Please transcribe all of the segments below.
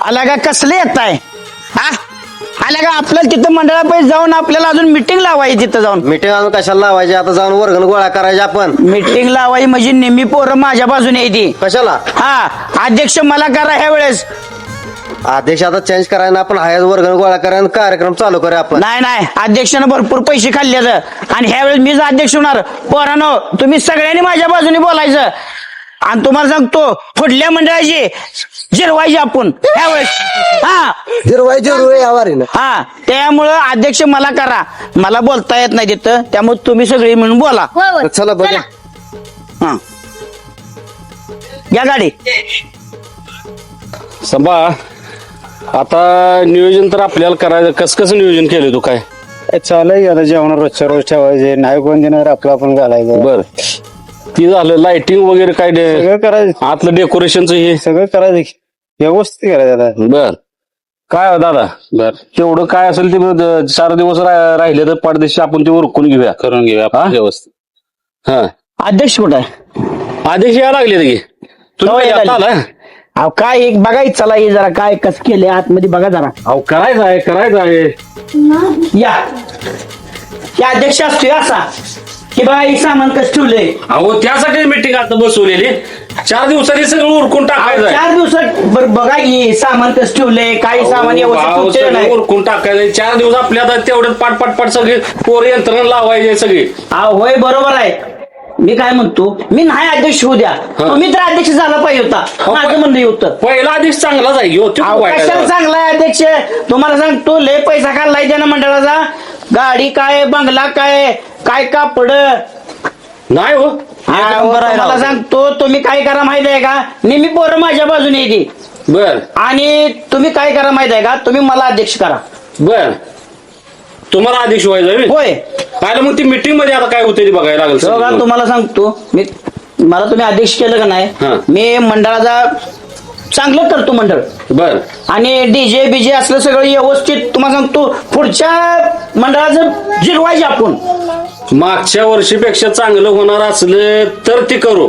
आला का कसले येत आहे हा आला का आपल्याला तिथं मंडळापायी जाऊन आपल्याला अजून मिटिंग लावायची तिथं जाऊन. मीटिंग अजून कशाला लावायची? आता जाऊन वर्गण गोळा करायची आपण. मिटिंग लावायची म्हणजे नेहमी पोरं माझ्या बाजूने येते. कशाला? हा अध्यक्ष मला करा ह्या वेळेस. अध्यक्ष आता चेंज करायला आपण हायच वर्गण गोळा करायला कार्यक्रम चालू करूया आपण. नाही अध्यक्षानं भरपूर पैसे खाल्ले आणि ह्या वेळेस मीच अध्यक्ष होणार. पोरांनो तुम्ही सगळ्यांनी माझ्या बाजूने बोलायचं आणि तुम्हाला सांगतो पुढल्या मंडळाची जिरवायची आपण ह्यावेळेस. हा हा त्यामुळं अध्यक्ष मला करा. मला बोलता येत नाही तिथं त्यामुळे तुम्ही सगळी म्हणून बोला. चला बघा. हा या गाडी. संभा आता नियोजन तर आपल्याला करायचं. कसं नियोजन केलं तू? काय चालय आता जेवण रोजच्या रोज ठेवायचे नाही कोण देणार आपलं आपण घालायचं. बर ती झालं लाइटिंग वगैरे काय सगळं करायचं. आतलं डेकोरेशनचं हे सगळं करायचं व्यवस्थित करायचं आता. बर काय हो दादा बर तेवढं काय असेल ते 4 दिवस राहिले तर पाडदेशी आपण ते उरकून घेऊया करून घेऊया व्यवस्थित. हा अध्यक्ष कुठं आहे? आदेश यायला लागले की केव्हा यायला तुम्ही आला. अहो काय एक बघायचं चला हे जरा काय कसं केले आतमध्ये बघा जरा. अहो करायचं आहे या हे अध्यक्ष असतोय असा की बघा हे सामान कसं ठेवलंय. अहो त्यासाठी मीटिंग आता बसवलेली. 4 दिवसांनी सगळं उरकून टाकायचं 4 दिवसात बघा की सामान कसं ठेवलंय काही सामान व्यवस्थित ठेवलेलं नाही. उरकून टाकायचं. 4 दिवस आपल्या आता तेवढ्यात पाट सगळे पोर यंत्रणा लावायचे सगळे. अहो होय बरोबर आहे. मी काय म्हणतो मी नाही अध्यक्ष होऊ द्या तुम्ही तर अध्यक्ष झाला पाहिजे होता. माझं म्हणणं होतं पहिला आधीच चांगलाच आहे कशाला चांगला आहे अध्यक्ष. तुम्हाला सांगतो लय पैसा खाल्लाय त्यानं मंडळाचा. गाडी काय बंगला काय काय कापड नाही हो. मला सांगतो तुम्ही काय करा माहित आहे का नेहमी पोरं माझ्या बाजूने येते. बर आणि तुम्ही काय करा माहित आहे का तुम्ही मला अध्यक्ष करा. बर तुम्हाला अध्यक्ष व्हायचं होय काय मग ती मीटिंग मध्ये आता काय होते ते बघायला लागेल बघा सगळं. तुम्हाला सांगतो मला तुम्ही अध्यक्ष केलं का नाही मी मंडळाचा चांगलं करतो मंडळ. बर आणि डीजे बीजे असलं सगळं व्यवस्थित तुम्हाला सांगतो पुढच्या मंडळाचं जिरवायचे आपण. मागच्या वर्षीपेक्षा चांगलं होणार असलं तर ते करू.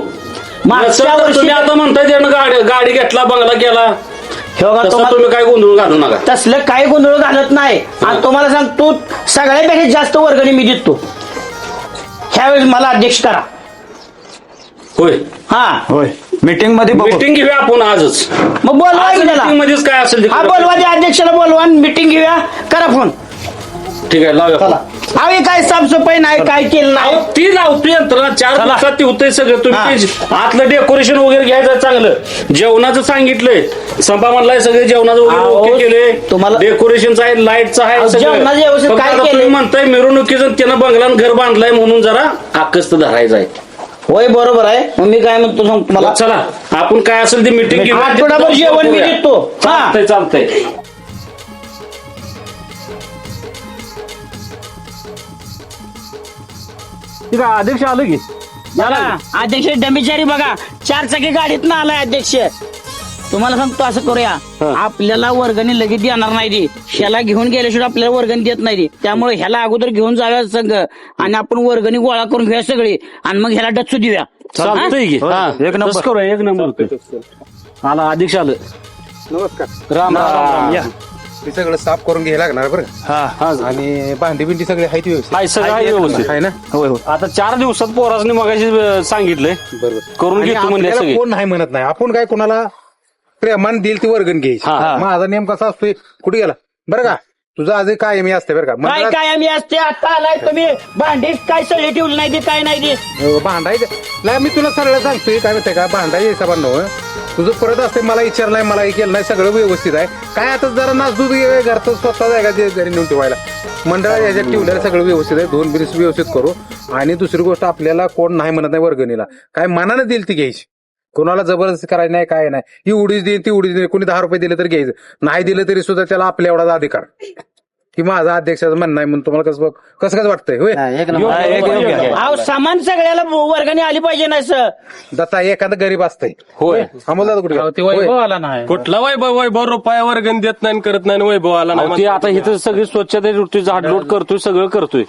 मागच्या वर्षी तुम्ही आता म्हणताय त्यानं गाडी घेतला बंगला केला तुम्ही काय गोंधळ घालू नका. तसलं काही गोंधळ घालत नाही. आणि तुम्हाला सांगतो सगळ्यापेक्षा जास्त वर्गणी मी देतो. ह्यावेळेस मला अध्यक्ष करा. होय हा होय मीटिंग मध्ये मीटिंग घेऊया आपण आजच. मग बोलवा त्याला. मीटिंग मध्येच काय असेल ते हा बोलवा त्या अध्यक्षाला बोलवा मिटिंग घेऊया करा फोन. ठीक आहे लावूया. अहो काय साफसफाई नाही काय केलं नाही. ती लावतो यंत्रणा 4 दिवसात ते होतंय सगळं. तुम्ही आतलं डेकोरेशन वगैरे घ्यायचं चांगलं. जेवणाचं सांगितलंय संपा म्हणलाय सगळे जेवणाचं वगैरे ओके केले. तुम्हाला डेकोरेशनचं आहे लाईटचं आहे जेवणाचं व्यवस्थित काय केलंय? तुम्ही म्हणताय मिरवणुकीचं त्यानं बंगल्यानं घर बांधलंय म्हणून जरा आकस्त धरायचं आहे. होय बरोबर आहे. मग मी काय म्हणतो सांगतो तुम्हाला चला आपण काय असेल ते मीटिंग आठवडाभर जेवण मी देतो. चालतंय ठीक आहे. अध्यक्ष आलो की अध्यक्ष डंबीचारी बघा 4 चाकी गाडीत ना आलाय अध्यक्ष. तुम्हाला सांगतो असं करूया आपल्याला वर्गणी लगेच देणार नाही ती. ह्याला घेऊन गेल्याशिवाय आपल्याला वर्गणी देत नाही ती. त्यामुळे ह्याला अगोदर घेऊन जाऊया संघ आणि आपण वर्गणी गोळा करून घेऊया सगळी आणि मग ह्याला डच्चू देऊया. चालतंय की एक नंबर आला अध्यक्ष आलं. नमस्कार. राम राम या. ते सगळं साफ करून घ्यायला लागणार बरं. हा आणि भांडी बिंडी सगळे आहेत व्यवस्थित. आहे सगळं आहे व्यवस्थित आहे ना. होय हो. आता 4 दिवसात पोरासनी मगाशी सांगितलंय बरोबर करून घेतो म्हणजे आपल्याला सगळे. कोण नाही म्हणत नाही. आपण काय कोणाला प्रेमान देईल ती वर्गण घ्यायची. माझा नेम कसा असतोय कुठे गेला बरं का तुझं आज काय मी असते बरं का. काय काय आम्ही असते आता आलाय तुम्ही भांडी काय सगळी ठेवली नाही ती काय नाही ती. भांडायचं मी तुला सरळ सांगतोय काय माहितीये का भांडायच्या हिशोबानं तुझं परत असते मला विचारलंय मला हे केलं नाही सगळं व्यवस्थित आहे. काय आता जरा नासदूत घरचं स्वतः आहे का ते घरी नेऊन ठेवायला मंडळात याच्यात ठेवलेलं सगळं व्यवस्थित आहे. 2 बिल्स व्यवस्थित करू. आणि दुसरी गोष्ट आपल्याला कोण नाही म्हणत नाही वर्गणीला काय मनानं देईल ती घ्यायची. कोणाला जबरदस्ती करायची नाही काय नाही. ही उडीच देईल ती उडीच देईल. कोणी 10 रुपये दिले तर घ्यायचं नाही दिलं तरी सुद्धा त्याला आपल्या एवढा अधिकार की माझा अध्यक्षाचं म्हणणं आहे म्हणून तुम्हाला कसं वाटतंय होय. अहो सामान सगळ्याला वर्गणी आली पाहिजे ना सर. दत्ता एखादं गरीब असतंय होय अमोल दादा कुठे वैभव आला नाही. कुठला वैभव रुपयावर गण देत नाही करत नाही वैभव आला नाही. ते आता इथं सगळी स्वच्छतेची झाडलोट करतोय सगळं करतोय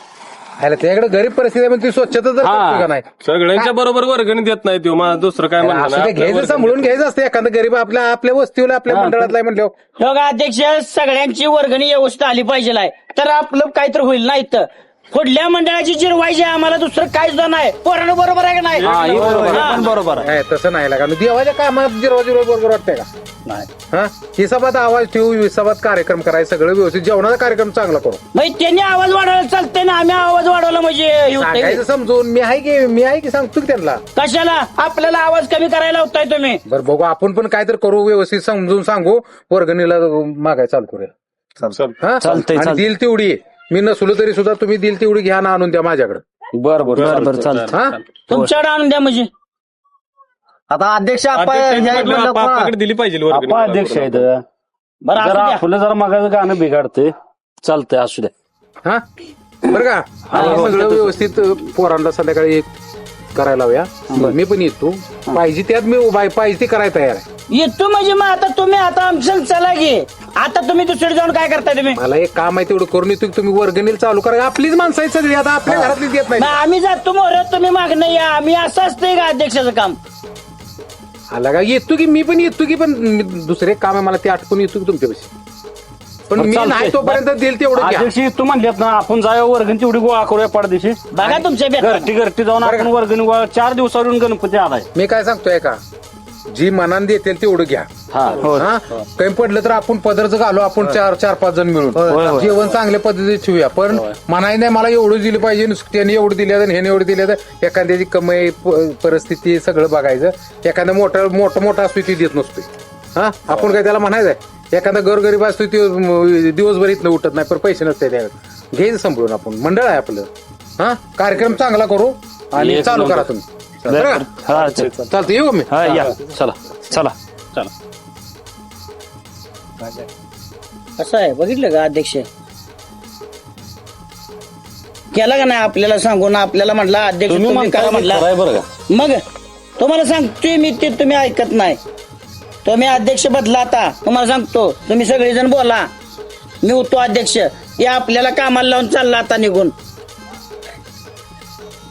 ह्याला त्याकडे गरीब परिस्थिती आहे पण ती स्वच्छता तर करतो का हा नाही सगळ्यांच्या बरोबर वर्गणी देत नाही तो मला दुसरं काय असं म्हणणार ते घ्यायचं सांभाळून घ्यायचं असतं एखादं गरीब आपल्या वस्तीला आपल्या मंडळातला आहे म्हणल्यावर बघा अध्यक्ष सगळ्यांची वर्गणी व्यवस्थित आली पाहिजे आहे. तर आपलं काहीतरी होईल नाही तर कुठल्या मंडळाची जिरवायची आहे, आम्हाला दुसरं काय सुद्धा नाही. पोरानं बरोबर आहे का नाही? हा. बरोबर आहे. नाही, तसं नाही लागा देवाच्या कामात जिरवा बरोबर वाटतंय का नाही. हा हिसाबात आवाज ठेवू हिसाबात कार्यक्रम करायचं सगळं व्यवस्थित जेवणाचा कार्यक्रम चांगला करू म्हणजे त्यांनी आवाज वाढवायला चालतंय ना, आम्ही आवाज वाढवला म्हणजे हे होतंय. सांगायचं समजून मी आहे की सांगतो की त्यांना कशाला आपल्याला आवाज कमी करायला होताय तुम्ही? बरं बघू आपण पण काहीतरी करू व्यवस्थित समजून सांगू वर्गणीला मागाय चालू करूया हा? चालतंय, आणि चालतंय. दिल तेवढी मी नसलो तरी सुद्धा तुम्ही दिल तेवढी घ्या ना आणून द्या माझ्याकडे बरं चालतंय. हा तुमच्याकडे आणून द्या म्हणजे आता अध्यक्ष आप्पा हे म्हणलं आपल्याकडे दिली पाहिजे वर्गणी. आपण अध्यक्ष आहेत बरं असू जरा द्या. आपलं जरा मागाचं गाणं बिघाडते चालतंय असू द्या. हा बरं का आणि सगळं व्यवस्थित पोरांना संध्याकाळी करायला लावूया मी पण येतो पाहिजे त्यात मी उभा आहे पाहिजे ते करायला तयार आहे येतो म्हणजे मग आता तुम्ही आता आमचं चला गे आता तुम्ही दुसरीकडे जाऊन काय करताय तुम्ही? मला एक काम आहे तेवढं करून येतो की तुम्ही वर्गणीला चालू करा आपलीच माणसं आहेत सगळी आता आपल्या घरातलीच येत मग नाही आम्ही जातो मोहरत तुम्ही मागणं या आम्ही असं असतंय का अध्यक्षाचं काम? आला का येतो की मी पण येतो की पण दुसरे काम आहे मला ते आठवून येतो की तुमच्यापाशी पण मी चालतंय. नाही तोपर्यंत देईल तेवढं घ्या. अध्यक्ष तू म्हणलेत ना आपण जाऊया वर्गणी तेवढी गोळा करूया पडदेशी बघा तुमच्या बेकार घरटी जाऊन आपण वर्गणी गोळा 4 दिवसावरून गणपती आलाय. मी काय सांगतोय का जी मनान देतील तेवढं घ्या हा हा काही पडलं तर आपण पदरच घालू आपण 4-5 जण मिळून जेवण चांगल्या पद्धतीने ठेवूया पण म्हणाय नाही मला एवढं दिलं पाहिजे त्याने एवढं दिलं तर ह्याने एवढं दिलं तर एखाद्याची कमाई परिस्थिती सगळं बघायचं एखादा मोठा असतो ती देत नसतोय हा आपण काय त्याला म्हणायचंय एखादा गरगरीब असतो ते दिवसभर इथनं उठत नाही पण पैसे नसते त्यावेळेस घ्यायचं संपळून आपण मंडळ आहे आपलं हा कार्यक्रम चांगला करू आणि एक चालू नंबर. करा तुम्ही बरं का? हा चालतं येऊ मी हा या चला चला चला. कसं आहे बघितलं का अध्यक्ष केला का नाही आपल्याला सांगून आपल्याला म्हटलं अध्यक्ष तुम्ही तुम्ही करा म्हणताय म्हटलं खरंय बरं का. मग तुम्हाला सांगतोय मी ते तुम्ही ऐकत नाही तुम्ही अध्यक्ष बदला आता तुम्हाला सांगतो तुम्ही सगळेजण बोला मी होतो अध्यक्ष या आपल्याला कामाला लावून चालला आता निघून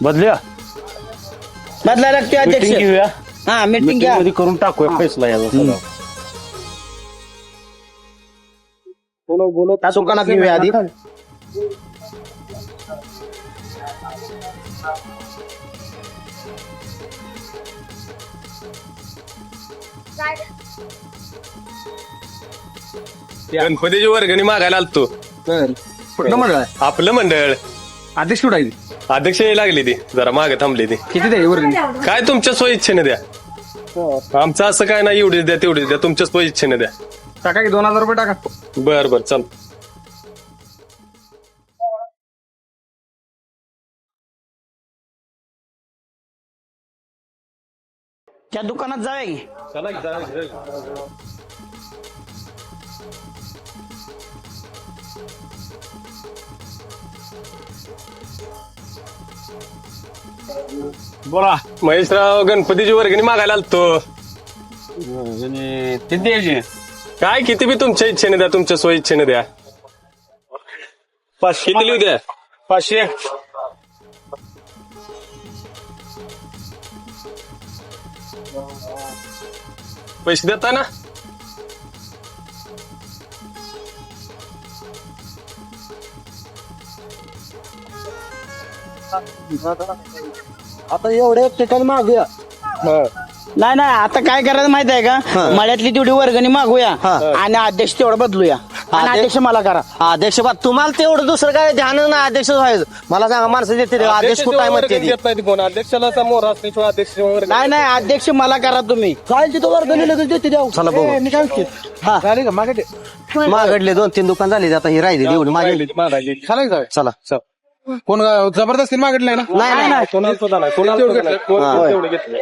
बदल्या बदलायला लागतोय अध्यक्ष मीटिंग घेऊया हा मीटिंग मीटिंग घ्या मध्ये करून टाकूया फैसला याचा सगळा. दुकानात घेऊया आधी गणपतीची वर्गणी मागायला आलतो कुठलं मंडळ आहे आपलं मंडळ अध्यक्ष कुठं आहे अध्यक्ष यायला लागली ती जरा मागे थांबली ती किती द्यायची वर्गणी काय तुमच्या सोय इच्छेने द्या आमचं असं काय नाही एवढीच द्या तेवढीच द्या तुमच्या सोय इच्छेने द्या टाका की 2000 रुपये टाका बर चल त्या दुकानात जाऊया की बोला महेशराव गणपतीची वर्गणी मागायला आलतो किती द्यायची काय किती बी तुमच्या इच्छेने द्या तुमच्या सोय इच्छेने द्या 500 दिली द्या 500 पैसे देता ना आता एवढ्या ठिकाणी मागूया नाही नाही आता काय करायचं माहित आहे का मळ्यातली तेवढी वर्गणी मागूया आणि अध्यक्ष तेवढं बदलूया आणि अध्यक्ष मला करा अध्यक्ष बा तुम्हाला तेवढं दुसरं काय ध्यान ना अध्यक्ष व्हायचं मला सांगा माणसं देते अध्यक्ष कुठं आहे म्हणते ती? देत नाही कोण अध्यक्षाला समोर असल्याशिवाय अध्यक्ष नाही नाही अध्यक्ष मला करा तुम्ही काय तिथं वर्गणीला तर देते द्या चला बघू हा झाली का मागडले 2-3 दुकान झाली आता ही राहिली एवढी माझी चला कोण जबरदस्ती मागितलंय ना नाही नाही कोणाला सुद्धा नाही कोणाला सुद्धा नाही. कोण तेवढं घेतलं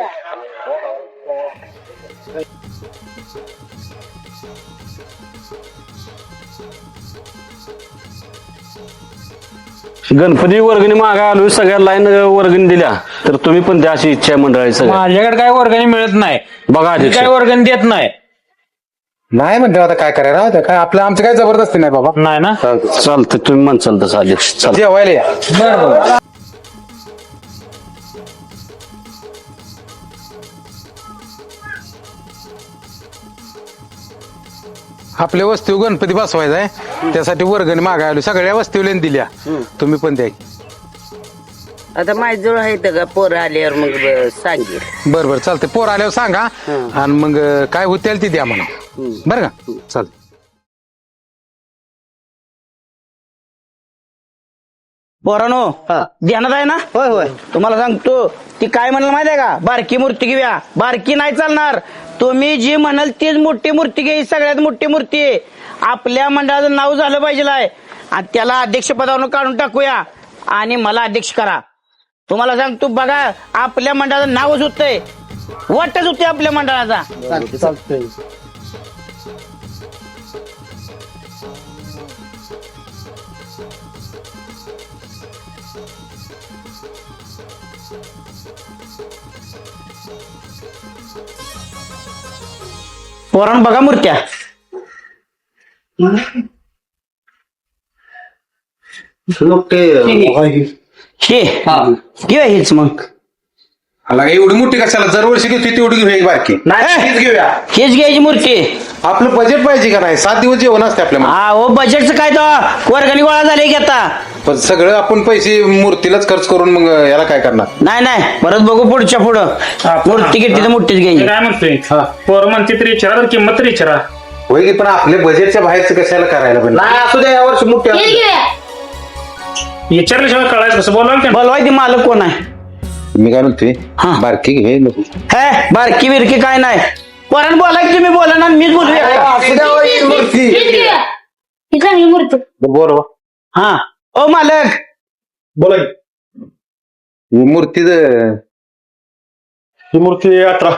गणपती वर्गणी मागा आलो सगळ्या लाईन वर्गणी दिल्या तर तुम्ही पण द्या अशी इच्छा आहे मंडळी सगळ्या माझ्याकडे काय वर्गणी मिळत नाही बघा मी अध्यक्ष काय वर्गणी देत नाही नाही म्हणते आता काय करायला राहू द्या. काय आपलं आमचं काय जबरदस्ती नाही बाबा. नाही ना चालतं तुम्ही म्हणसाल तसं अध्यक्ष चला जेवायला या. आपल्या वस्तीवर गणपती बसवायचा आहे त्यासाठी वर्गणी मागायला आलो. सगळ्या वस्तीवर दिल्या तुम्ही पण द्या. आता माझ्याजवळ आहे तर का पोरं आल्यावर मग सांगेल. बरं बरं चालते. पोर आल्यावर सांगा आणि मग काय होतील ती द्या म्हणा. बरं का चालते. पोरानो ध्यानात आहे ना. होय होय. तुम्हाला सांगतो ती काय म्हणाल माहिती आहे का, बारकी मूर्ती घेऊया. बारकी नाही चालणार, तुम्ही जी म्हणाल तीच मोठी मूर्ती घे. ही सगळ्यात मोठी मूर्ती आहे. आपल्या मंडळाचं नाव झालं पाहिजे आणि त्याला अध्यक्षपदावरून काढून टाकूया आणि मला अध्यक्ष करा. तुम्हाला सांगतो बघा, आपल्या मंडळाचं नावच होतंय, वाटच होते आपल्या मंडळाचा. पोरान बघा मूर्त्या. हे घेऊया हेच मग. आला एवढी मोठी कशाला दरवर्षी घेतली तेवढी घेऊया बारकी. हीच घेऊया. हेच घ्यायची मूर्ती. आपलं बजेट पाहिजे का नाही. 7 दिवस जेवण असते आपल्या हा हो, बजेटचं काय तर वर्गणी गोळा झाले की आता. पण सगळं आपण पैसे मूर्तीलाच खर्च करून मग याला काय करणार. नाही परत बघू पुढच्या पुढं. मूर्ती घेतली तर मोठीच घ्यायची. काय म्हणतोय पोरं म्हणते तरी विचारा किंमत तरी विचारा. होय की पण आपल्या बजेटच्या बाहेरचं कशाला करायला पाहिजे. नाही असू द्या यावर्षी मोठ्या. विचारल्याशिवाय कळायचं कसं बोला बोलवाय ती मालक कोण आहे. मी काय म्हणतोय हा. बारकी घे नको. हे बारकी बिरकी काय नाही. पोरान बोला की तुम्ही बोला ना, मीच बोलूया. असू द्या हो, ही मूर्ती. ही चांगली मूर्ती. बरोबर. हा ओ मालक, बोला ही मूर्ती ही मूर्ती 18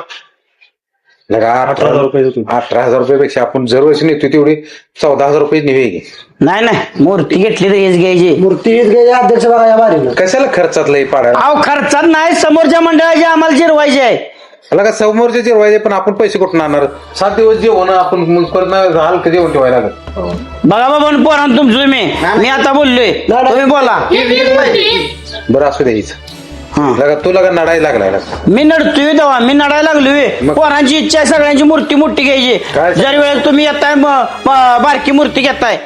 18,000 होती. 18,000 रुपयापेक्षा आपण दरवर्षी नेतो तेवढी 14,000 रुपये नेवे घे. नाही मूर्ती घेतली तर हेच घ्यायची. मूर्ती हीच घ्यायची अध्यक्ष बघा या बारीनं. कशाला खर्चात लई पाडायला. अहो खर्चात नाही, समोरच्या मंडळाची आम्हाला जिरवायची आहे. मला का समोरचे जेवायचे पण आपण पैसे कुठून आणणार. 7 दिवस जेवण आपण मग परत हलकं जेवण ठेवायला लागत. बघा बाबा पोरान तुमचं मी आता बोललोय, तुम्ही बोला. बरं असू दे हीच. हा. लगा तू लगा नडायला लागलाय. मी नडतोय तेव्हा, मी नडायला लागलोय. मग? पोरांची इच्छा आहे सगळ्यांची मूर्ती मोठी घ्यायची. काय? जर वेळेस तुम्ही येताय बारकी मूर्ती घेताय,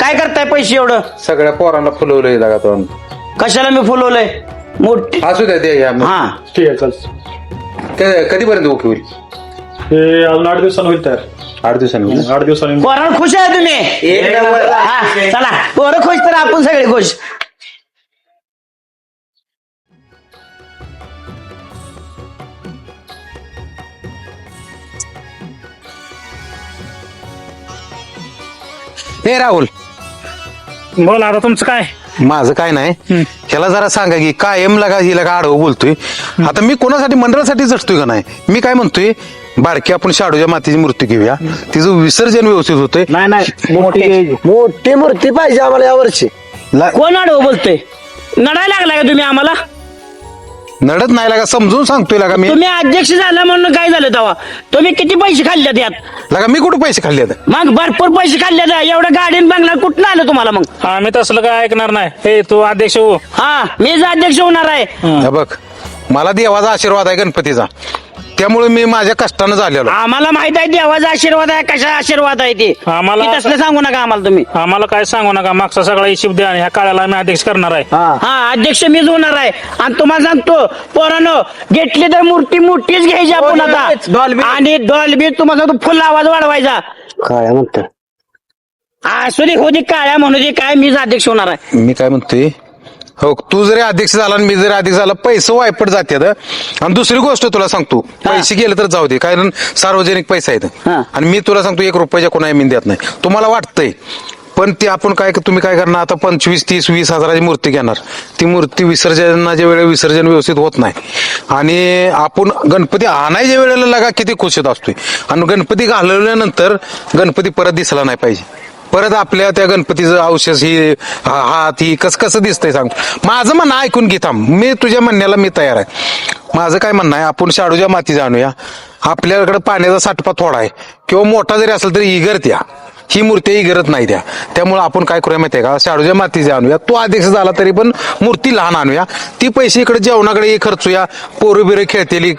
काय करताय पैसे एवढं. सगळ्या पोरांना फुलवलंय लगा तो. कशाला मी फुलवलंय मोठी. असू द्या द्या. हा ठीक आहे चालतं. कधीपर्यंत ओके होईल. हे अजून 8 दिवसांनी होईल तयार. 8 दिवसांनी होईल. 8 दिवसांनी पोरांना खुश आहे तुम्ही. हा, चला पोरं खुश तर आपण सगळे खुश. हे राहुल, बोला आता तुमचं काय. माझं काय नाही. ह्याला जरा सांगा की कायम लगा ही लगा आडवं बोलतोय. आता मी कोणासाठी मंडळासाठी झटतोय का नाही. मी काय म्हणतोय बारकी आपण शाडूच्या मातीची मूर्ती घेऊया. तिचं विसर्जन व्यवस्थित होतंय. नाही मोठी मूर्ती पाहिजे आम्हाला यावर्षी. कोण आडवं बोलतोय. नडायला लागलाय का तुम्ही आम्हाला. नडत नाही लागा समजून सांगतोय लागा मी. तुम्ही अध्यक्ष झाला म्हणून काय झालं तेव्हा. तुम्ही किती पैसे खाल्ले त्यात. लागा मी कुठे पैसे खाल्ले आता. मग भरपूर पैसे खाल्ले एवढं गाडीन बंगला कुठं आलं तुम्हाला मग. आम्ही तसलं काय ऐकणार नाही. हे तू अध्यक्ष हो. हा मीच अध्यक्ष होणार आहे. हे बघ मला देवाचा आशीर्वाद आहे गणपतीचा. त्यामुळे मी माझ्या कष्टानं झालेलो. आम्हाला माहित आहे देवाचा आशीर्वाद आहे, कशा आशीर्वाद आहे ते. आम्हाला ते तसलं सांगू नका आम्हाला तुम्ही. आम्हाला काय सांगू नका. मागचा सगळा हिशोब द्या आणि ह्या काळाला आम्ही अध्यक्ष करणार आहे. हा अध्यक्ष मीच होणार आहे. आणि तुम्हाला सांगतो पोरानो, घेतली तर मूर्ती मोठीच घ्यायची आपण आता. आणि डॉल्बी तुम्हाला सांगतो फुल आवाज वाढवायचा. काय म्हणतात असू दे हो दे काळ्या म्हणू दे काय, मीच अध्यक्ष होणार आहे. मी काय म्हणतोय हो, तू जरी अध्यक्ष झाला आणि मी जरी अध्यक्ष झाला पैसे वायपट जातात. आणि दुसरी गोष्ट तुला सांगतो, पैसे गेले तर जाऊ दे कारण सार्वजनिक पैसा आहेत. हा. आणि मी तुला सांगतो 1 रुपयाच्या कोणाही मी देत नाही. तुम्हाला वाटतंय पण ते आपण काय तुम्ही काय करणार आता 25, 30, 20 हजाराची मूर्ती घेणार. ती मूर्ती विसर्जनाच्या वेळेला विसर्जन व्यवस्थित होत नाही. आणि आपण गणपती आणायच्या वेळेला लगा किती खुशीत असतोय. आणि गणपती घालवल्यानंतर गणपती परत दिसला नाही पाहिजे. परत आपल्या त्या गणपतीचं अवशेष ही हात ही कसं दिसतंय सांग. माझं म्हणणं ऐकून घे थांब. मी तुझ्या म्हणण्याला मी तयार आहे. माझं काय म्हणणं आहे आपण शाडूच्या माती जाणूया आपल्याकडे पाण्याचा साठपा थोडा आहे किंवा मोठा जरी असेल तरी इगरत्या ही मूर्ती इगरत नाही त्या. त्यामुळे आपण काय करूया माहितीये का, शाडूच्या मातीचे आणूया. तो अध्यक्ष झाला तरी पण मूर्ती लहान आणूया. ती पैसे इकडे जेवणाकडे खर्चूया, पोरं बिरं खेळतेली,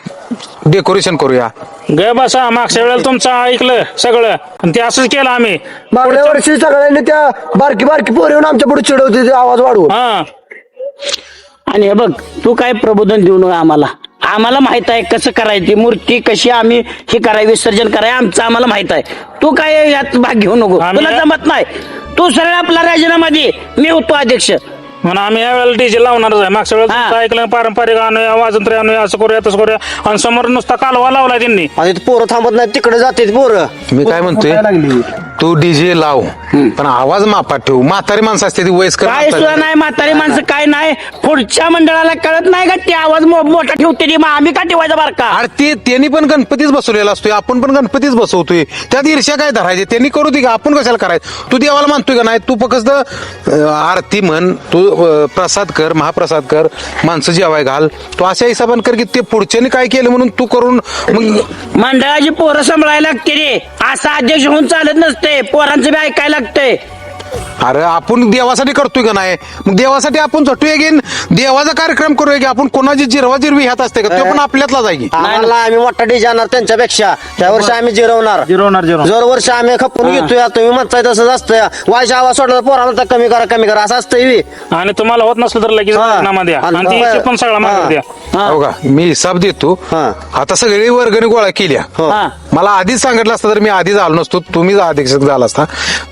डेकोरेशन करूया. ग बसा, मागच्या वेळेला तुमचं ऐकलं सगळं आणि ते असंच केलं आम्ही. मागल्या वर्षी सगळ्यांनी त्या बारकी बारकी पोर येऊन आमच्या पुढे चिडवते आवाज वाढवून. हा, आणि हे बघ, तू काय प्रबोधन देऊ नका आम्हाला माहित आहे कसं करायची मूर्ती, कशी आम्ही हे करायची, विसर्जन करायचं आमचं आम्हाला माहित आहे. तू काय यात भाग घेऊ नको, तुला जमत नाही. तू सरळ आपला राजीनामा दे, मी होतो अध्यक्ष. म्हणून आम्ही यावेळेला डीजे लावणारच आहे. मागच्या वेळेला तुमचं ऐकलं, पारंपरिक आणूया, वाजंत्री आणूया, असं करूया तसं करूया, आणि समोर नुसता कालवा लावला त्यांनी. आणि पोरं थांबत नाही, तिकडे जाते पोरं. मी काय म्हणतोय, तू डीजे लाव पण आवाज मापात ठेवू. म्हातारी माणसं असते ती वयस्कर काय सुद्धा नाही, म्हातारी माणसं काय नाही. पुढच्या मंडळाला कळत नाही का ते आवाज मोठा ठेवते ती, मग आम्ही का ठेवायचा बारका? अरे त्यांनी पण गणपतीच बसवलेला असतोय, आपण पण गणपतीच बसवतोय. त्यात ईर्ष्या काय धरायचे, त्यांनी करू दे का, आपण कशाला करायचं? तू देवाला मानतोय का नाही? तू फक्त आरती म्हण, तू प्रसाद कर, महाप्रसाद कर, माणसं जेवाय घाल. तू अशा हिसाबान कर की ते पुढच्यानी काय केलं म्हणून तू करून मग मंडळाची पोरं सांभाळायला लागते रे. असा अध्यक्ष होऊन चालत नसते, पोरांचं बी ऐकायला लागतंय. अरे आपण देवासाठी करतोय का नाही? मग देवासाठी आपण झटूया घेईन, देवाचा कार्यक्रम करूया की. आपण कोणाची जिरवा जिरवी ह्यात असते का? ते पण आपल्यातला जागी. आम्हाला आम्ही मोठा डीजे आणणार त्यांच्यापेक्षा. त्या वर्षी आम्ही जिरवणार. दर वर्षी आम्ही खपून घेतोय. तुम्ही म्हणताय तसंच असतं, वायचा आवाज सोडला पोरा म्हणतात कमी करा असं असतंय. आणि तुम्हाला होत नसलं तर लगेच राजीनामा द्या आणि ती हिशोब पण सगळा मागे द्या. हो का, मी हिसाब देतो. आता सगळी वर्गणी गोळा केल्या. हा. मला आधीच सांगितलं असतं तर मी आधीच आलो नसतो, तुम्हीच अध्यक्ष झाला असता.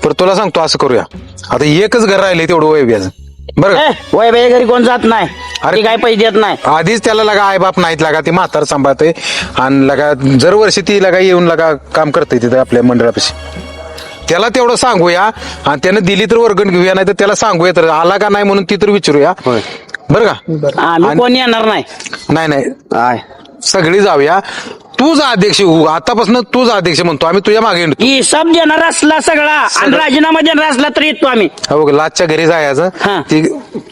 पण तुला सांगतो असं करूया, आता एकच घर राहिले तेवढं वैभ्याचं, बरं का? वय बाई घरी कोण जात नाही, अरे काय पैसे देत नाही. आधीच त्याला लगा आई बाप नाहीत, लागा ती म्हातार सांभाळते आणि लगा जर वर्षी ती लगा येऊन लगा काम करते तिथं आपल्या मंडळापाशी. त्याला तेवढं सांगूया आणि त्यानं दिली तर वर्गण घेऊया, नाही तर त्याला सांगूया तर आला का नाही म्हणून ती तर विचारूया, बरं का? आम्ही कोणी येणार नाही. नाही सगळी जाऊया. तूच अध्यक्ष हो, आतापासून तूच अध्यक्ष म्हणतो आम्ही, तुझ्या मागे येतो. हिसाब देणार असला सगळा आणि राजीनामा देणार असला तरी येतो आम्ही. हो, लाजच्या घरी जायचं,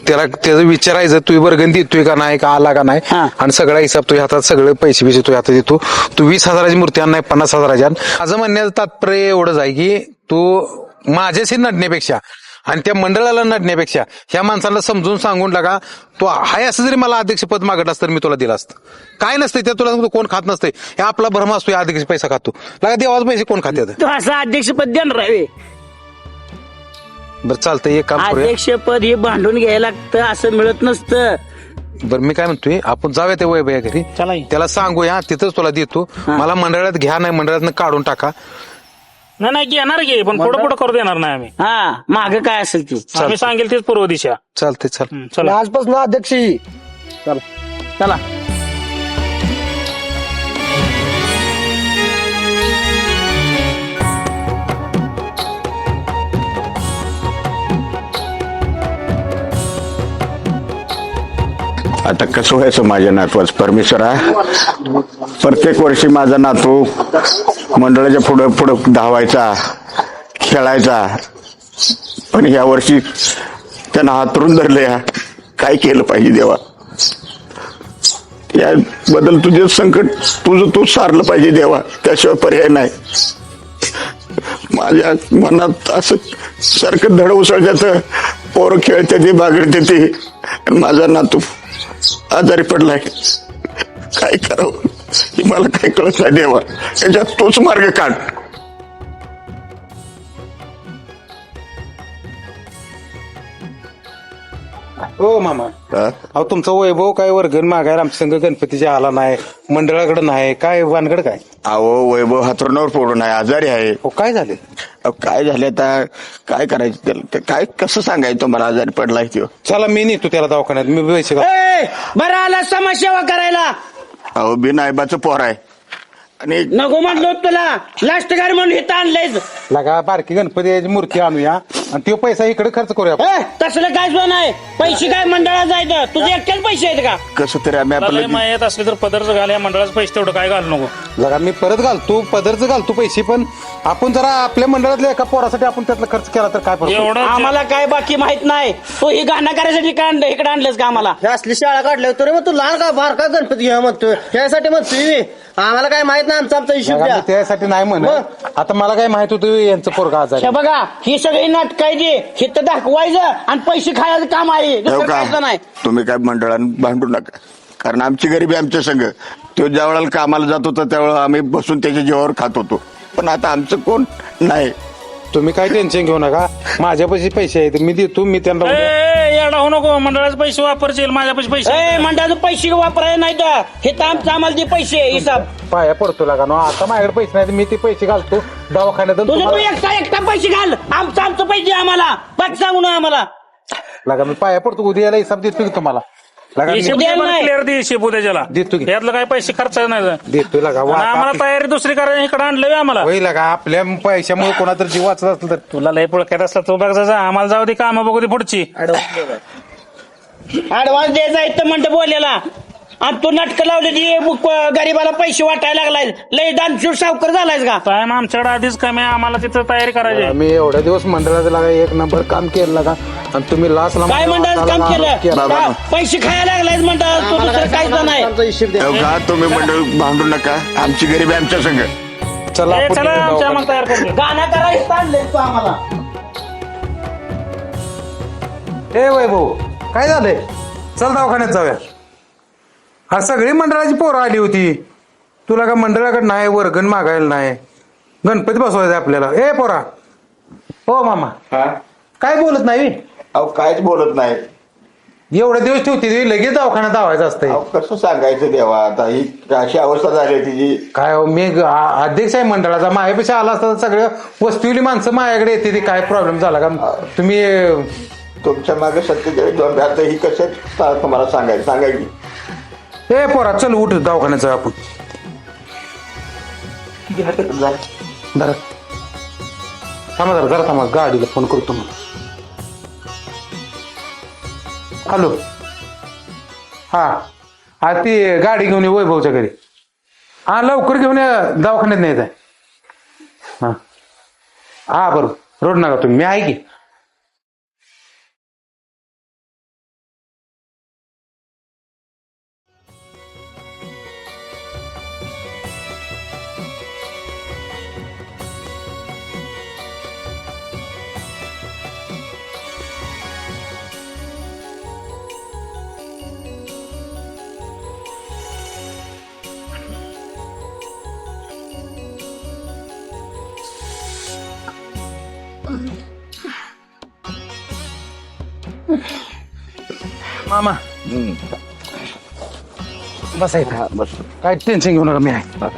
त्याला त्याचं विचारायचं तू वर्गण देतोय का नाही, का आला का नाही, आणि सगळा हिसाब तुझ्या हातात, सगळे पैसे तुझ्या हातात देतो. तू 20,000ची मूर्ती आण, नाही 50,000ची आण. माझं म्हणण्याचं तात्पर्य एवढंच आहे की तू माझ्याशी नडण्यापेक्षा आणि त्या मंडळाला नडण्यापेक्षा ह्या माणसाला समजून सांगून लागा, तो हाय असं जरी मला अध्यक्षपद मागत असतं तर मी तुला दिलं असतं. काय नसतंय त्या, तुला सांगतो कोण खात नसतंय. हे आपला भ्रम असतो, या अध्यक्ष पैसा खातो, लागा देवाचा पैसे कोण खात्यात? तू असं अध्यक्षपद देणार आहे. बरं चालतंय, एक काम करूया. अध्यक्षपद हे भांडून घ्यायला लागतं, असं मिळत नसतं. बरं मी काय म्हणतोय, आपण जाऊया ते वैभया घरी, त्याला सांगूया, तिथंच तुला देतो. मला मंडळात घ्या, नाही मंडळात काढून टाका. नाही घेणार घे, पण पुढे करू देणार नाही आम्ही. माग काय असेल ती आम्ही सांगेल तेच पूर्व दिशा. चालते चल, चला आजपासून अध्यक्ष चला. आता कसं व्हायचं माझ्या नातवाच परमेश्वरा. प्रत्येक वर्षी माझा नातू मंडळाच्या पुढं पुढं धावायचा, खेळायचा, पण ह्या वर्षी त्यानं हातरून धरले. काय केलं पाहिजे देवा? या बद्दल तुझे संकट तुझं तू सारलं पाहिजे देवा, त्याशिवाय पर्याय नाही. माझ्या मनात असं सारखं धड उसळत्याचं, पोरं खेळते ते, बागडते ते, आणि माझा नातू आजारी पडलाय. काय करावं हे मला काय कळत नाही देवा, त्याच्यात तोच मार्ग काढ. हो मामा, अहो तुमचा वैभव काय वर्गण मागायला आमच्या संघ गणपतीच्या आला नाही, मंडळाकडे नाही, काय वानगड काय? अहो वैभव हातरुणावर पडून आहे, आजारी आहे. हो काय झाले? काय झाले आता, काय करायचं त्याला, ते काय कसं सांगायचं मला आजारी पडलाय तो. चला मी नेतो त्याला दवाखान्यात, मी पैसे बरं आला समाजसेवा करायला. अहो बिनायबाचं पोर आहे आणि नको म्हणलो तुला, लास्ट गाडी म्हणून इथं आणलंय. लगा बारकी गणपती मूर्ती आणूया आणि तो पैसा इकडे खर्च करूया आपण. तसलं काय सुद्धा नाही. पैसे काय मंडळात जायचं, तुझे एकट्याच पैसे आहेत का? कसं तरी आम्ही मला लय आपलं माहित असले तर पदरचं घाल, या मंडळाचं पैसे तेवढं काय घालू नको. जरा मी परत घालतो, पदरचं घालतो पैसे, पण आपण जरा आपल्या मंडळातल्या एका पोरासाठी आपण त्यातला खर्च केला तर काय फरक? एवढं आम्हाला काय बाकी माहित नाही. तू ही गाणं करायसाठी काय आणलं इकडे आणलंस का आम्हाला? हे असली शाळा काढल्या तरी मग तू लहान का बार का गणपती घ्या म्हणतोय, यासाठी म्हणतोय मी. आम्हाला काय माहित नाही, आमचा हिशोब बघा, द्या. मी त्यासाठी नाही म्हणत. आता मला काय माहित होतं यांचं पोरगा आजारी हे आहे. बघा, ही सगळी नाटकायची, हे तर दाखवायचं आणि पैसे खायचं काम आहे, दुसरं काय सुद्धा नाही. तुम्ही काय मंडळानं भांडू नका, कारण आमची गरिबी आमच्या संग. तो ज्या वेळेला कामाला जात होता त्यावेळेला आम्ही बसून त्याच्या जीवावर खात होतो, पण आता आमचं कोण नाही. तुम्ही काय टेन्शन घेऊ नका, माझ्यापाशी पैसे आहेत, मी देतो. मी त्यांना येडा होऊ नको, मंडळाचे पैसे वापरशील, माझ्यापाशी पैसे ए, मंडळाचे पैसे वापरायचे नाही तर हे तर आम्हाला ते पैसे हिसाब. पाया पडतो लागा ना. आता माझ्याकडे पैसे नाही, मी ते पैसे घालतो दवाखान्यात. आणि तुझं तू तुम्हाला- एकटा पैसे घाल, आमचं पैसे आम्हाला बाकी सांगू ना आम्हाला. लागा मी पाया पडतो, उद्या याला हिसाब देतो की तुम्हाला. लागा मी उद्या नाही. क्लिअर दे शिपू त्याच्याला. देतो की. यातलं काय पैसे खर्च नाही. देतो लागा. आणि आम्हाला तयारी दुसरी करायला इकडे आणलं आम्हाला. होईल लागा, आपल्या पैशामुळे कोणा तर जीव वाचत असलं तर. तुला लय पुळक्यात असला तू बघायचा, आम्हाला जाऊ दे, काम बघू दे पुढची. ऍडव्हान्स द्यायचा इथं म्हणतं बोलायला, आणि तू नाटकं लावले ती गरीबाला पैसे वाटायला लागलाय. लय दानशूर सावकर झालायस का? टाइम आमच्याकडे आधीच कमी आहे, आम्हाला तिथं तयारी करायची. मी एवढ्या दिवस मंडळात लागा एक नंबर काम केलं लागा, आणि तुम्ही लास्टला काय मंडळात काम केलं? का? पैसे खायला लागलायस म्हणतात तू, दुसरं काय सुद्धा नाही. आमचा हिशोब द्या. का तुम्ही मंडळ भांडू नका, आमची गरिबी आमच्या संग. चला ए, आपण चला आमच्या मग तयार करू. गाणं करायचं आणलंय तू आम्हाला. ए वैभव, काय झालंय? चल दवाखान्यात जाऊया. हा सगळी मंडळाची पोरं आली होती, तुला का मंडळाकडे नाही वर्गण मागायला नाही, गणपती बसवायचा आपल्याला. ए पोरा, हो मामा, काय बोलत नाही? अहो काहीच बोलत नाही. एवढे दिवस ठेवते ती, लगेच दवाखान्यात धावायचं असतंय. अहो कसं सांगायचं देवा, आता ही अशी अवस्था झाली आहे तिची. काय हो, मी अध्यक्ष आहे मंडळाचा, माझ्यापेक्षा आला असता तर सगळ्या वस्तूली माणसं माझ्याकडे येते. ती काय प्रॉब्लेम झाला का तुम्ही? तुमच्या मागे 47 आता ही कसं तुम्हाला सांगायची. ए पोरा, चल उठ, दवाखान्यात जाऊ आपण. जरा थांबा, जरा थांबा, गाडीला फोन करतो मग. हॅलो, हा ती गाडी घेऊन ये वैभवच्या घरी. हा लवकर घेऊन ये, दवाखान्यात नाही आहे. हा बरोबर, रोड नका तुम्ही, मी आहे की. मामा बस आहे, बस. काय टेन्शन घेऊ नका, मी आहे.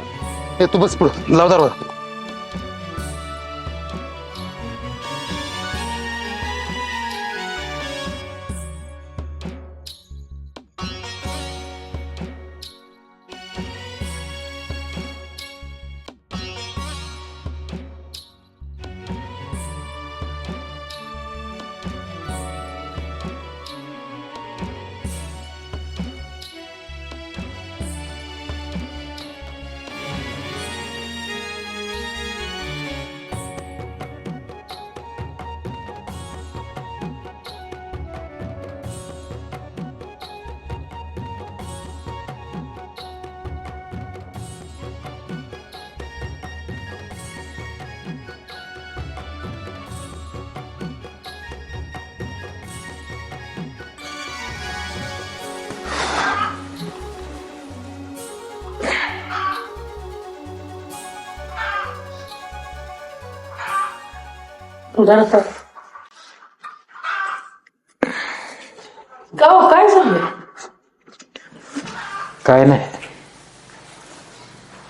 ए, तू बस पुढं, लाव दरवाजा. काय झालं? काय नाही,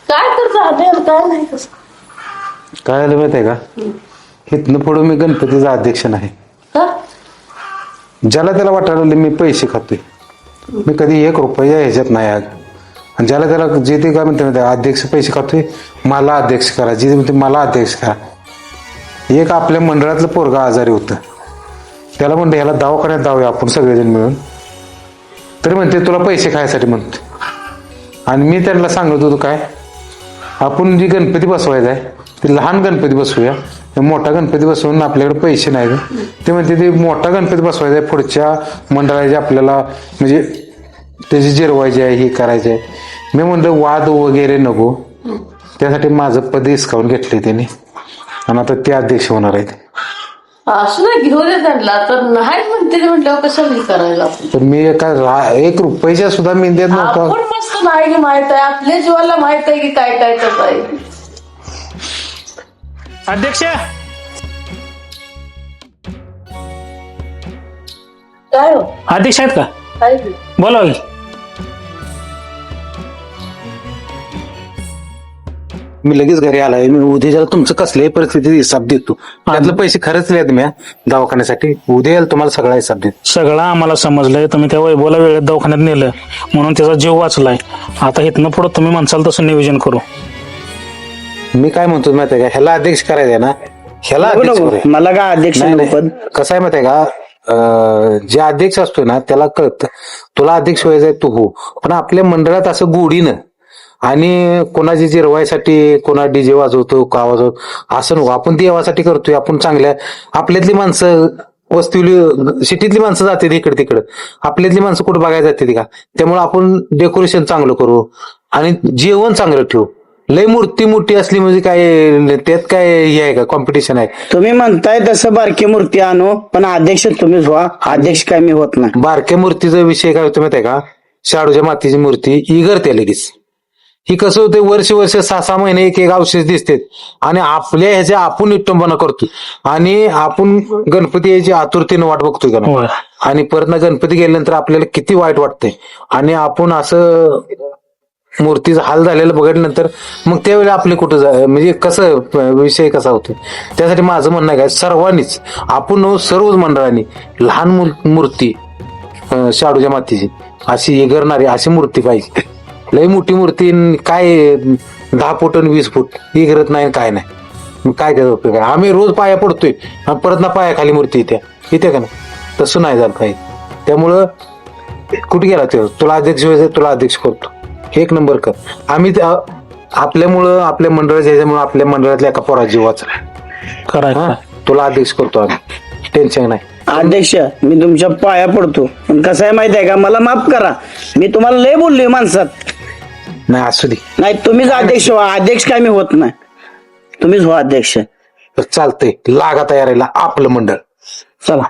काय तर झालं, काय नाही कसं? काय आलं माहिती आहे का, इथनं पुढं मी गणपतीचा अध्यक्ष नाही. का? ज्याला त्याला वाटायला लागलं मी पैसे खातोय, मी कधी 1 रुपया ह्याच्यात नाही आज. आणि ज्याला त्याला जे ते काय म्हणते अध्यक्ष पैसे खातोय, मला अध्यक्ष करा, जे म्हणते मला अध्यक्ष करा. एक आपल्या मंडळातलं पोरगा आजारी होतं, त्याला म्हणते ह्याला दवाखान्यात जाऊया आपण सगळेजण मिळून. तरी म्हणते तुला पैसे खायसाठी म्हणते. आणि मी त्यांना सांगत होतो काय, आपण जी गणपती बसवायचा आहे ते लहान गणपती बसवूया, मोठा गणपती बसवून आपल्याकडे पैसे नाही. ते म्हणते ते मोठा गणपती बसवायचा आहे, पुढच्या मंडळाचे आपल्याला म्हणजे त्याची जिरवायची आहे, हे करायचे आहे. मी म्हणलं वाद वगैरे नको, त्यासाठी माझं पद हिसकावून घेतले त्यांनी आणि आता ते अध्यक्ष होणार आहेत. असं नाही घेऊन येत त्यांना तर नाही म्हणते ते म्हटल्यावर कशाला हे करायला आपण? तर मी एक रुपयाच्या सुद्धा मी देत नव्हतो. आपण मस्त नाही की माहित आहे, आपल्या जीवाला माहित आहे की काय काय करत आहे. अध्यक्ष काय हो अध्यक्ष आहेत का? काय ते? बोला की. मी लगेच घरी आलाय. मी उद्याच्याला तुमचं कसल्याही परिस्थितीत हिसाब देतो. त्यातले पैसे खरंच मी दवाखान्यासाठी उद्या यायला तुम्हाला सगळा हिसाब देतो. सगळं आम्हाला समजलंय. तुम्ही त्या वैभवला वेळेत दवाखान्यात नेलं म्हणून त्याचा जीव वाचलाय. आता इथनं पुढे तुम्ही म्हणसाल तसं नियोजन करू. मी काय म्हणतो माहिती आहे का, ह्याला अध्यक्ष करायचंय ना, ह्याला अध्यक्ष करूया. मला का अध्यक्ष नाही, पद? नाही. कसं आहे माहिती आहे का, जे अध्यक्ष असतो ना त्याला कळतं तुला अध्यक्ष व्हायचंय तू हो, पण आपल्या मंडळात असं गोडीनं आणि कोणाची जिरवायसाठी कोणा डीजे वाजवतो का वाजवतो असं नको. आपण देवासाठी करतोय. आपण चांगल्या आपल्यातली माणसं वस्तीवली सिटीतली माणसं जाते इकडे तिकडे, आपल्यातली माणसं कुठे बघायला जाते का. त्यामुळे आपण डेकोरेशन चांगलं करू आणि जेवण चांगलं ठेवू. लय मूर्ती मोठी असली म्हणजे काय त्यात काय हे आहे का कॉम्पिटिशन आहे. तुम्ही म्हणताय तसं बारकी मूर्ती आणू, पण अध्यक्ष तुम्हीच व्हा. अध्यक्ष काय मी होत नाही. बारक्या मूर्तीचा विषय काय होतो माहिती आहे का, शाडूच्या मातीची मूर्ती इगरते लगेच. ही कसं होते वर्ष 6-6 महिने एक औषध दिसते आणि आपल्या ह्याच्या आपण विटंबना करतो आणि आपण गणपती यायची आतुरतेने वाट बघतोय का नाही. आणि परत ना गणपती गेल्यानंतर आपल्याला किती वाईट वाटतंय आणि आपण असं मूर्तीचा हाल झालेला बघितल्यानंतर मग त्यावेळी आपले कुठं म्हणजे कसं विषय कसा होतो. त्यासाठी माझं म्हणणं आहे काय, सर्वांनीच आपण सर्वच मंडळांनी लहान मूर्ती शाडूच्या मातीची अशी इगरणारी अशी मूर्ती पाहिजे. लई मोठी मूर्ती काय 10 फूट आणि 20 फूट इगरत नाही काय नाही, मग काय त्याचा उपयोग आहे. आम्ही रोज पाया पडतोय आणि परत ना पायाखाली मूर्ती येते का नाही, तसं नाही झालं पाहिजे. त्यामुळं कुठे गेला ते तुला अध्यक्ष व्हायचं, तुला अध्यक्ष करतो, 1 नंबर कर. आम्ही आपल्यामुळं आपल्या मंडळाच्या ह्याच्यामुळे आपल्या मंडळातल्या एका पोरा जीव वाचला. करायचं तुला अध्यक्ष करतो आम्ही, टेन्शन नाही. अध्यक्ष मी तुमच्या पाया पडतो, पण कसं आहे माहिती आहे का, मला माफ करा. मी तुम्हाला लय बोललोय माणसात. नाही असू दे, नाही तुम्हीच अध्यक्ष व्हा. अध्यक्ष काय मी होत नाही. तुम्हीच व्हा अध्यक्ष. चालतंय. लागा तयारीला आपलं मंडळ. चला.